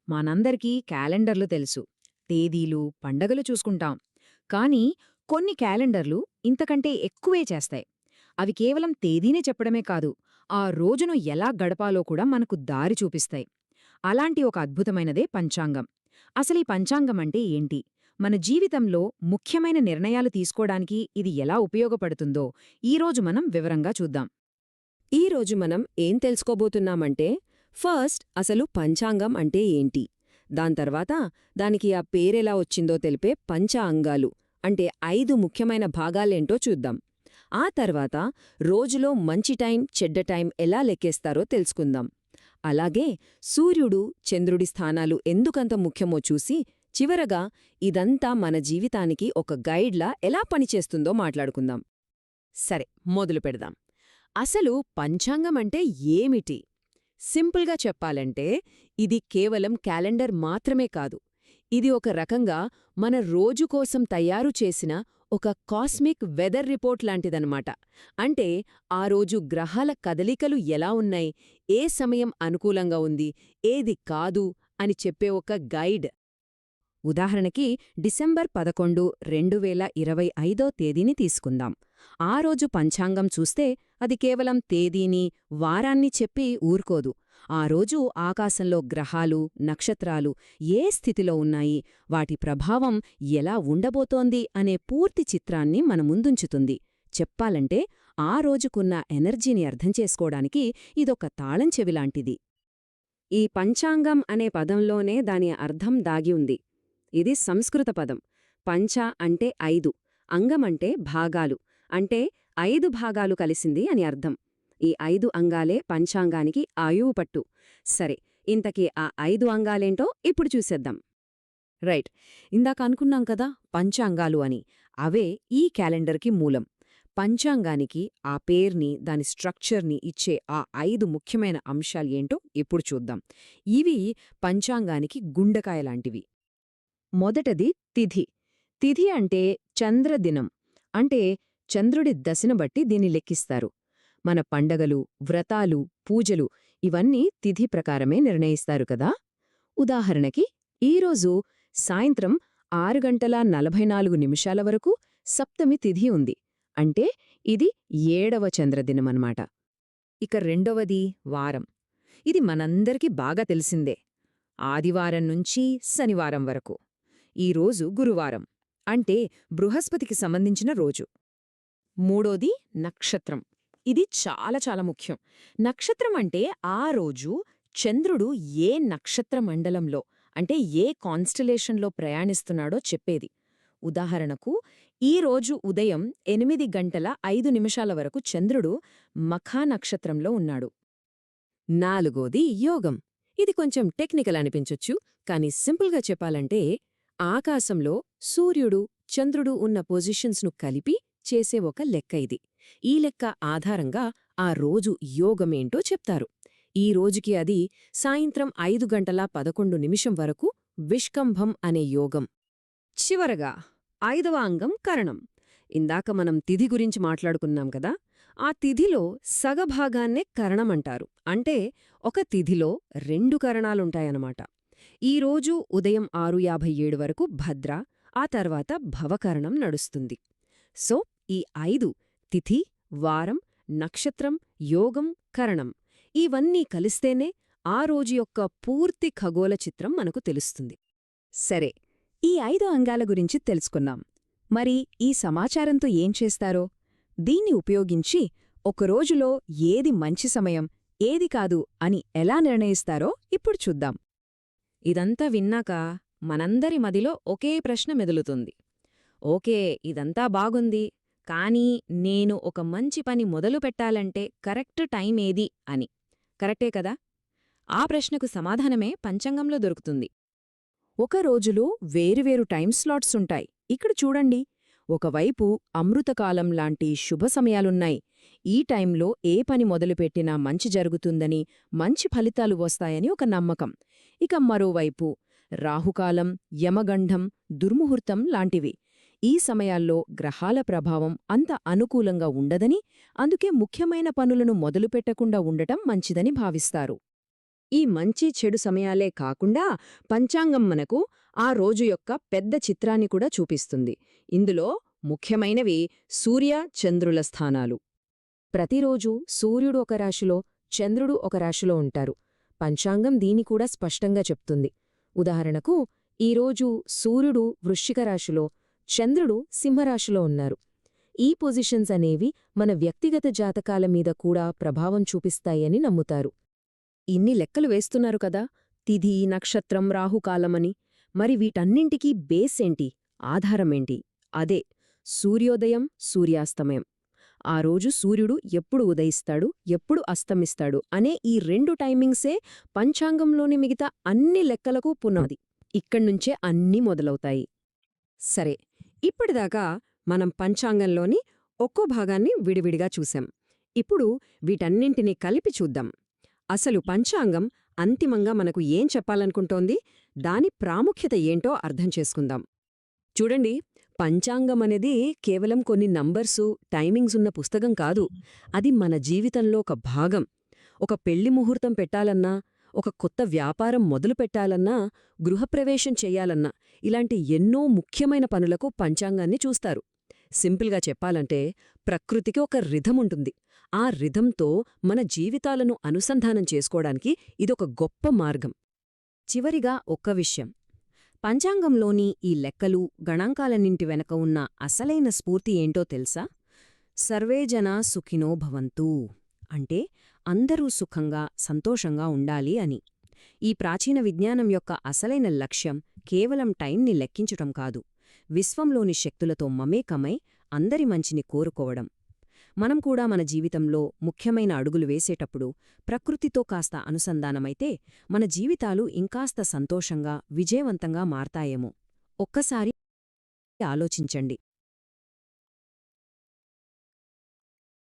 మనందరికీ క్యాలెండర్లు తెలుసు. తేదీలు, పండగలు చూసుకుంటాం. కానీ కొన్ని క్యాలెండర్లు ఇంతకంటే ఎక్కువే చేస్తాయి. అవి కేవలం తేదీనే చెప్పడమే కాదు, ఆ రోజును ఎలా గడపాలో కూడా మనకు దారి చూపిస్తాయి. అలాంటి ఒక అద్భుతమైనదే పంచాంగం. అసలీ పంచాంగం అంటే ఏంటి? మన జీవితంలో ముఖ్యమైన నిర్ణయాలు తీసుకోడానికి ఇది ఎలా ఉపయోగపడుతుందో ఈరోజు మనం వివరంగా చూద్దాం. ఈరోజు మనం ఏం తెలుసుకోబోతున్నామంటే ఫస్ట్ అసలు పంచాంగం అంటే ఏంటి, దాని తర్వాత దానికి ఆ పేరెలా వచ్చిందో తెలిపే పంచ అంగాలు అంటే 5 ముఖ్యమైన భాగాలేంటో చూద్దాం. ఆ తర్వాత రోజులో మంచి టైం చెడ్డ టైం ఎలా లెక్కేస్తారో తెలుసుకుందాం. అలాగే సూర్యుడు చంద్రుడి స్థానాలు ఎందుకంత ముఖ్యమో చూసి చివరగా ఇదంతా మన జీవితానికి ఒక గైడ్లా ఎలా పనిచేస్తుందో మాట్లాడుకుందాం. సరే, మొదలు పెడదాం. అసలు పంచాంగం అంటే ఏమిటి? సింపుల్గా చెప్పాలంటే ఇది కేవలం క్యాలెండర్ మాత్రమే కాదు. ఇది ఒక రకంగా మన రోజు కోసం తయారు చేసిన ఒక కాస్మిక్ వెదర్ రిపోర్ట్ లాంటిదన్నమాట. అంటే ఆ రోజు గ్రహాల కదలికలు ఎలా ఉన్నాయి, ఏ సమయం అనుకూలంగా ఉంది, ఏది కాదు అని చెప్పే ఒక గైడ్. ఉదాహరణకి డిసెంబర్ 11, 2025 తేదీని తీసుకుందాం. ఆ రోజు పంచాంగం చూస్తే అది కేవలం తేదీని, వారాన్ని చెప్పి ఊరుకోదు. ఆ రోజు ఆకాశంలో గ్రహాలు, నక్షత్రాలు ఏ స్థితిలో ఉన్నాయి, వాటి ప్రభావం ఎలా ఉండబోతోంది అనే పూర్తి చిత్రాన్ని మన ముందుంచుతుంది. చెప్పాలంటే ఆ రోజుకున్న ఎనర్జీని అర్థం చేసుకోవడానికి ఇదొక తాళం చెవిలాంటిది. ఈ పంచాంగం అనే పదంలోనే దాని అర్థం దాగి ఉంది. ఇది సంస్కృత పదం. పంచ అంటే 5, అంగమంటే భాగాలు, అంటే 5 భాగాలు కలిసింది అని అర్థం. ఈ 5 అంగాలే పంచాంగానికి ఆయువు పట్టు. సరే, ఇంతకీ ఆ 5 అంగాలేంటో ఇప్పుడు చూసేద్దాం. రైట్, ఇందాక అనుకున్నాం కదా పంచాంగాలు అని. అవే ఈ క్యాలెండర్కి మూలం. పంచాంగానికి ఆ పేర్ని, దాని స్ట్రక్చర్ని ఇచ్చే ఆ 5 ముఖ్యమైన అంశాలు ఏంటో ఇప్పుడు చూద్దాం. ఇవి పంచాంగానికి గుండెకాయలాంటివి. మొదటది తిథి. తిథి అంటే చంద్రదినం. అంటే చంద్రుడి దశను బట్టి దీన్ని లెక్కిస్తారు. మన పండగలు, వ్రతాలు, పూజలు ఇవన్నీ తిథి ప్రకారమే నిర్ణయిస్తారు కదా. ఉదాహరణకి ఈరోజు సాయంత్రం 6:44 వరకు సప్తమి తిథి ఉంది. అంటే ఇది 7వ చంద్రదినమన్నమాట. ఇక రెండవది వారం. ఇది మనందరికీ బాగా తెలిసిందే. ఆదివారం నుంచి శనివారం వరకు. ఈరోజు గురువారం, అంటే బృహస్పతికి సంబంధించిన రోజు. మూడోది నక్షత్రం. ఇది చాలా చాలా ముఖ్యం. నక్షత్రం అంటే ఆ రోజు చంద్రుడు ఏ నక్షత్ర మండలంలో, అంటే ఏ కాన్స్టలేషన్లో ప్రయాణిస్తున్నాడో చెప్పేది. ఉదాహరణకు ఈరోజు ఉదయం 8:05 వరకు చంద్రుడు మఖా నక్షత్రంలో ఉన్నాడు. నాలుగోది యోగం. ఇది కొంచెం టెక్నికల్ అనిపించొచ్చు, కానీ సింపుల్గా చెప్పాలంటే ఆకాశంలో సూర్యుడు, చంద్రుడు ఉన్న పొజిషన్స్ను కలిపి చేసే ఒక లెక్క ఇది. ఈ లెక్క ఆధారంగా ఆ రోజు యోగమేంటో చెప్తారు. ఈ రోజుకి అది సాయంత్రం 5:11 వరకు విష్కంభం అనే యోగం. చివరగా 5వ అంగం కరణం. ఇందాక మనం తిథి గురించి మాట్లాడుకున్నాం కదా. ఆ తిథిలో సగభాగాన్నే కరణమంటారు. అంటే ఒక తిథిలో 2 కరణాలుంటాయన్నమాట. ఈరోజు ఉదయం 6:57 వరకు భద్ర, ఆ తర్వాత భవకరణం నడుస్తుంది. సో ఈ 5 తిథి, వారం, నక్షత్రం, యోగం, కరణం ఇవన్నీ కలిస్తేనే ఆ రోజు యొక్క పూర్తి ఖగోళ చిత్రం మనకు తెలుస్తుంది. సరే, ఈ 5 అంగాల గురించి తెలుసుకున్నాం. మరి ఈ సమాచారంతో ఏం చేస్తారో, దీన్ని ఉపయోగించి ఒకరోజులో ఏది మంచి సమయం, ఏది కాదు అని ఎలా నిర్ణయిస్తారో ఇప్పుడు చూద్దాం. ఇదంతా విన్నాక మనందరి మదిలో ఒకే ప్రశ్న మెదులుతుంది. ఓకే, ఇదంతా బాగుంది, కానీ నేను ఒక మంచి పని మొదలుపెట్టాలంటే కరెక్ట్ టైం ఏది అని. కరెక్టే కదా? ఆ ప్రశ్నకు సమాధానమే పంచాంగంలో దొరుకుతుంది. ఒక రోజులో వేరువేరు టైం స్లాట్స్ ఉంటాయి. ఇక్కడ చూడండి, ఒకవైపు అమృతకాలం లాంటి శుభ సమయాలున్నాయి. ఈ టైంలో ఏ పని మొదలుపెట్టినా మంచి జరుగుతుందని, మంచి ఫలితాలు వస్తాయని ఒక నమ్మకం. ఇక మరోవైపు రాహుకాలం, యమగండం, దుర్ముహూర్తం లాంటివి. ఈ సమయాల్లో గ్రహాల ప్రభావం అంత అనుకూలంగా ఉండదని, అందుకే ముఖ్యమైన పనులను మొదలుపెట్టకుండా ఉండటం మంచిదని భావిస్తారు. ఈ మంచి చెడు సమయాలే కాకుండా పంచాంగం మనకు ఆ రోజు యొక్క పెద్ద చిత్రాన్ని కూడా చూపిస్తుంది. ఇందులో ముఖ్యమైనవి సూర్య చంద్రుల స్థానాలు. ప్రతిరోజు సూర్యుడు ఒక రాశిలో, చంద్రుడు ఒక రాశిలో ఉంటారు. పంచాంగం దీని కూడా స్పష్టంగా చెప్తుంది. ఉదాహరణకు, ఈరోజు సూర్యుడు వృశ్చిక రాశిలో, చంద్రుడు సింహరాశిలో ఉన్నారు. ఈ పొజిషన్స్ అనేవి మన వ్యక్తిగత జాతకాల మీద కూడా ప్రభావం చూపిస్తాయని నమ్ముతారు. ఇన్ని లెక్కలు వేస్తున్నారు కదా, తిథి, నక్షత్రం, రాహుకాలమని. మరి వీటన్నింటికీ బేసేంటి, ఆధారమేంటి? అదే సూర్యోదయం, సూర్యాస్తమయం. ఆ రోజు సూర్యుడు ఎప్పుడు ఉదయిస్తాడు, ఎప్పుడు అస్తమిస్తాడు అనే ఈ 2 టైమింగ్సే పంచాంగంలోని మిగతా అన్ని లెక్కలకు పునాది. ఇక్కడ్నుంచే అన్నీ మొదలవుతాయి. సరే, ఇప్పటిదాకా మనం పంచాంగంలోని ఒక్కో భాగాన్ని విడివిడిగా చూశాం. ఇప్పుడు వీటన్నింటినీ కలిపి చూద్దాం. అసలు పంచాంగం అంతిమంగా మనకు ఏం చెప్పాలనుకుంటోంది, దాని ప్రాముఖ్యత ఏంటో అర్థం చేసుకుందాం. చూడండి, పంచాంగమనేది కేవలం కొన్ని నంబర్సు, టైమింగ్స్ ఉన్న పుస్తకం కాదు. అది మన జీవితంలో ఒక భాగం. ఒక పెళ్లి ముహూర్తం పెట్టాలన్నా, ఒక కొత్త వ్యాపారం మొదలు పెట్టాలన్నా, గృహప్రవేశం చెయ్యాలన్నా ఇలాంటి ఎన్నో ముఖ్యమైన పనులకు పంచాంగాన్ని చూస్తారు. సింపుల్గా చెప్పాలంటే, ప్రకృతికి ఒక రిథముంటుంది. ఆ రిథంతో మన జీవితాలను అనుసంధానం చేసుకోవడానికి ఇదొక గొప్ప మార్గం. చివరిగా ఒక్క విషయం. పంచాంగంలోని ఈ లెక్కలు, గణాంకాలన్నింటి వెనక ఉన్న అసలైన స్ఫూర్తి ఏంటో తెలుసా? సర్వే జనా సుఖినో భవంతు అంటే అందరూ సుఖంగా, సంతోషంగా ఉండాలి అని. ఈ ప్రాచీన విజ్ఞానం యొక్క అసలైన లక్ష్యం కేవలం టైంని లెక్కించటం కాదు, విశ్వంలోని శక్తులతో మమేకమై అందరి మంచిని కోరుకోవడం. మనం కూడా మన జీవితంలో ముఖ్యమైన అడుగులు వేసేటప్పుడు ప్రకృతితో కాస్త అనుసంధానమైతే మన జీవితాలు ఇంకాస్త సంతోషంగా, విజయవంతంగా మారతాయేమో. ఒక్కసారి ఆలోచించండి.